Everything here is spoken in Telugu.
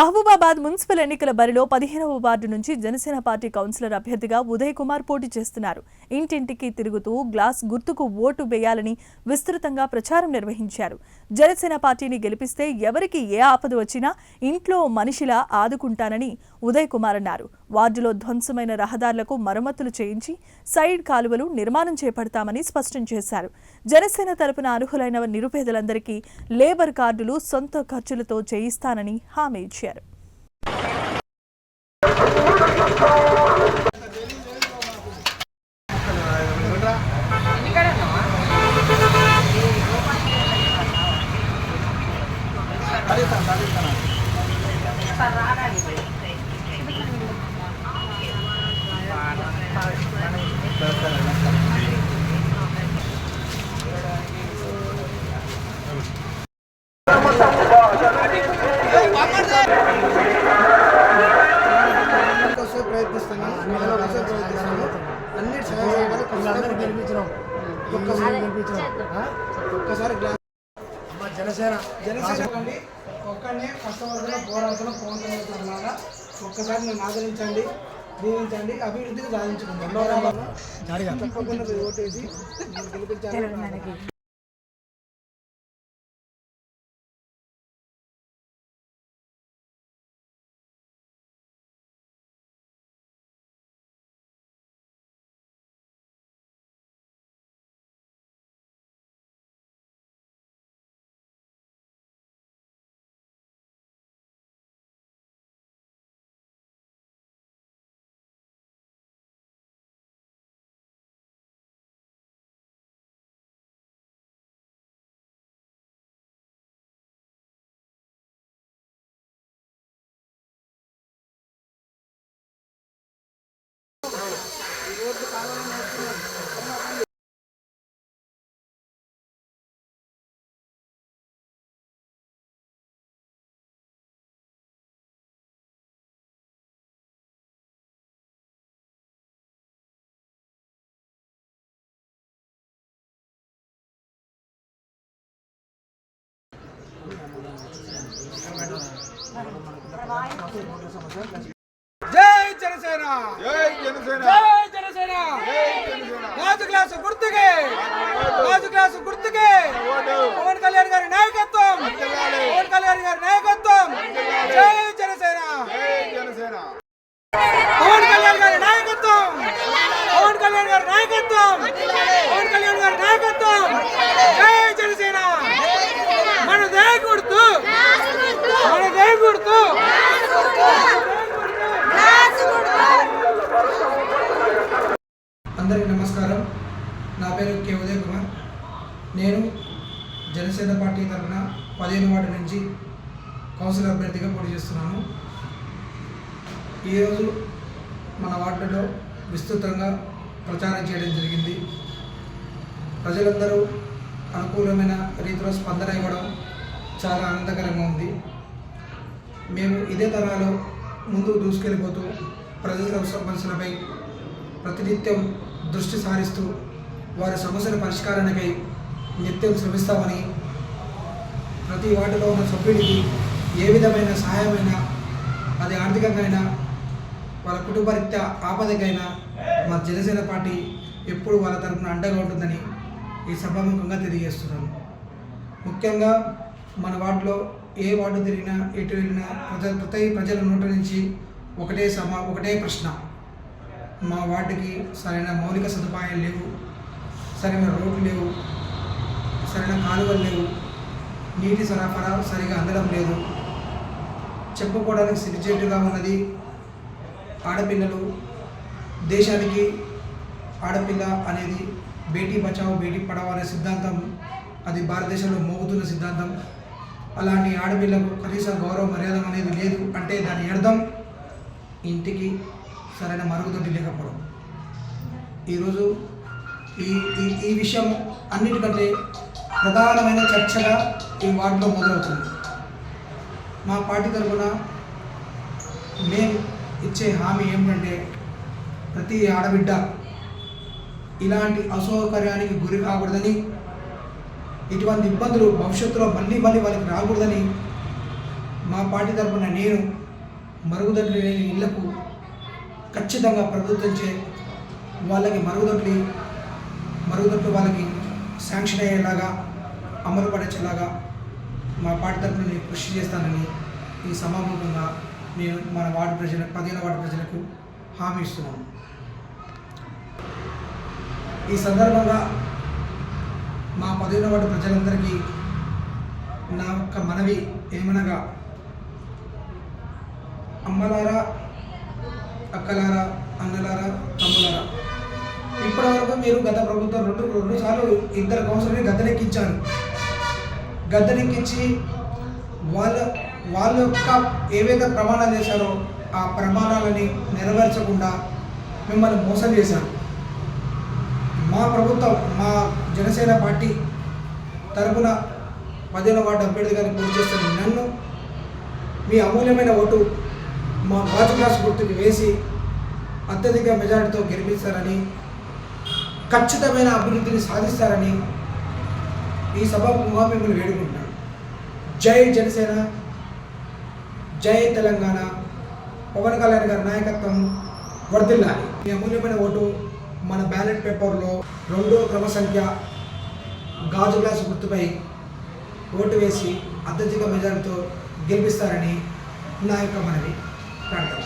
మహబూబాబాద్ మున్సిపల్ ఎన్నికల బరిలో 15వ వార్డు నుంచి జనసేన పార్టీ కౌన్సిలర్ అభ్యర్థిగా ఉదయ్ కుమార్ పోటీ చేస్తున్నారు. ఇంటింటికి తిరుగుతూ గ్లాస్ గుర్తుకు ఓటు వేయాలని విస్తృతంగా ప్రచారం నిర్వహించారు. జనసేన పార్టీని గెలిపిస్తే ఎవరికి ఏ ఆపద వచ్చినా ఇంట్లో మనిషిలా ఆదుకుంటానని ఉదయ్ కుమార్ అన్నారు. వార్డులో ధ్వంసమైన రహదారులకు మరమ్మతులు చేయించి సైడ్ కాలువలు నిర్మాణం చేపడతామని స్పష్టం చేశారు. జనసేన తరపున అర్హులైన నిరుపేదలందరికీ లేబర్ కార్డులు సొంత ఖర్చులతో చేయిస్తానని హామీ ఇచ్చారు. జనసేన ఒక్కనే కష్టపడుతున్న పోరాడుతున్న పోరాడుతున్నా ఒక్కసారి నన్ను ఆదరించండి, దీవించండి, అభివృద్ధిని సాధించుకుంటాం. తప్పకుండా ఓటేసి గెలిపించాలి. జై జనసేన, జై జనసేన, జై జనసేన, జై జనసేన. రాజు గ్లాసు గుర్తుకే, రాజు గ్లాసు గుర్తుకే పవన్ కళ్యాణ్ గారి నాయకత్వం, పవన్ కళ్యాణ్ గారి నాయకత్వం. జై జనసేన, జై జనసేన, పవన్ కళ్యాణ్ గారి నాయకత్వం, పవన్ కళ్యాణ్ గారి నాయకత్వం, పవన్ కళ్యాణ్ గారి నాయకత్వం. జై జనసేన. మన దేశ గుర్తు, మన దేశ గుర్తు. అందరికీ నమస్కారం. నా పేరు కె ఉదయ్ కుమార్. నేను జనసేన పార్టీ తరఫున 15వ వార్డు నుంచి కౌన్సిలర్ అభ్యర్థిగా పోటీ చేస్తున్నాను. ఈరోజు మన వార్డులో విస్తృతంగా ప్రచారం చేయడం జరిగింది. ప్రజలందరూ అనుకూలమైన రీతిలో స్పందన ఇవ్వడం చాలా ఆనందకరంగా ఉంది. మేము ఇదే తరహాలో ముందుకు దూసుకెళ్ళిపోతూ ప్రజల సమస్యలపై ప్రతినిత్యం దృష్టి సారిస్తూ వారి సమస్యల పరిష్కారానికై నిత్యం శ్రమిస్తామని, ప్రతి వార్డులో ఉన్న సభ్యుడికి ఏ విధమైన సహాయమైనా, అది ఆర్థికంగా అయినా, వాళ్ళ కుటుంబరీత్యా ఆపదకైనా మా జనసేన పార్టీ ఎప్పుడు వాళ్ళ తరఫున అండగా ఉంటుందని ఈ సభాముఖంగా తెలియజేస్తున్నాను. ముఖ్యంగా మన వార్డులో ఏ వార్డు తిరిగినా, ఎటు వెళ్ళినా ప్రజల నోటి నుంచి ఒకటే ప్రశ్న: మా వార్డుకి సరైన మౌలిక సదుపాయాలు లేవు, సరైన రోడ్లు లేవు, సరైన కాలువలు లేవు, నీటి సరఫరా సరిగా అందడం లేదు, చెప్పుకోవడానికి సిగ్గుచేటుగా ఉన్నది. ఆడపిల్లలు, దేశానికి ఆడపిల్ల అనేది బేటీ బచావో బేటీ పడావో అనే సిద్ధాంతం, అది భారతదేశంలో మోగుతున్న సిద్ధాంతం. అలాంటి ఆడపిల్లకు కనీస గౌరవ మర్యాద అనేది లేదు అంటే దాని అర్థం ఇంటికి సరైన మరుగుదొడ్డి లేకపోవడం. ఈరోజు ఈ విషయం అన్నిటికంటే ప్రధానమైన చర్చగా ఈ వార్డులో మొదలవుతుంది. మా పార్టీ తరఫున మేము ఇచ్చే హామీ ఏమిటంటే, ప్రతి ఆడబిడ్డ ఇలాంటి అసౌకర్యానికి గురి కాకూడదని, ఇటువంటి ఇబ్బందులు భవిష్యత్తులో మళ్ళీ వాళ్ళకి రాకూడదని మా పార్టీ తరఫున నేను మరుగుదొడ్లు లేని ఇళ్లకు ఖచ్చితంగా ప్రభుత్వం వాళ్ళకి మరుగుదొడ్లు వాళ్ళకి శాంక్షన్ అయ్యేలాగా అమలు పడేలాగా మా పార్టీ తరఫున నేను కృషి చేస్తానని ఈ సమాముఖంగా నేను మన వార్డు ప్రజలకు 15వ వార్డు ప్రజలకు హామీ ఇస్తున్నాను. ఈ సందర్భంగా మా 15వ వార్డు ప్రజలందరికీ నా యొక్క మనవి ఏమనగా, అమ్మలారా, అక్కలారా, అన్నలారా, తమ్ములారా, ఇప్పటివరకు మీరు గత ప్రభుత్వం రెండు సార్లు 2 కౌన్సిలర్ని గద్దెనెక్కించి వాళ్ళ యొక్క ఏవైతే ప్రమాణాలు చేశారో ఆ ప్రమాణాలని నెరవేర్చకుండా మిమ్మల్ని మోసం చేశారు. మా ప్రభుత్వం, మా జనసేన పార్టీ తరపున 15వ వార్డు అభ్యర్థిగారిని పోటీ చేస్తున్న నన్ను మీ అమూల్యమైన ఓటు మా గాజు గ్లాస్ గుర్తుకు వేసి అత్యధిక మెజారిటీతో గెలిపిస్తారని, ఖచ్చితమైన అభివృద్ధిని సాధిస్తారని ఈ సభాముఖంగా మిమ్మల్ని వేడుకుంటున్నాను. జై జనసేన, జై తెలంగాణ, పవన్ కళ్యాణ్ గారి నాయకత్వం వర్ధిల్లాలి. మీ అమూల్యమైన ఓటు మన బ్యాలెట్ పేపర్లో 2వ క్రమ సంఖ్య గాజు గ్లాసు గుర్తుపై ఓటు వేసి అత్యధిక మెజారిటీతో గెలిపిస్తారని నా యొక్క మనవి ప్రార్థన.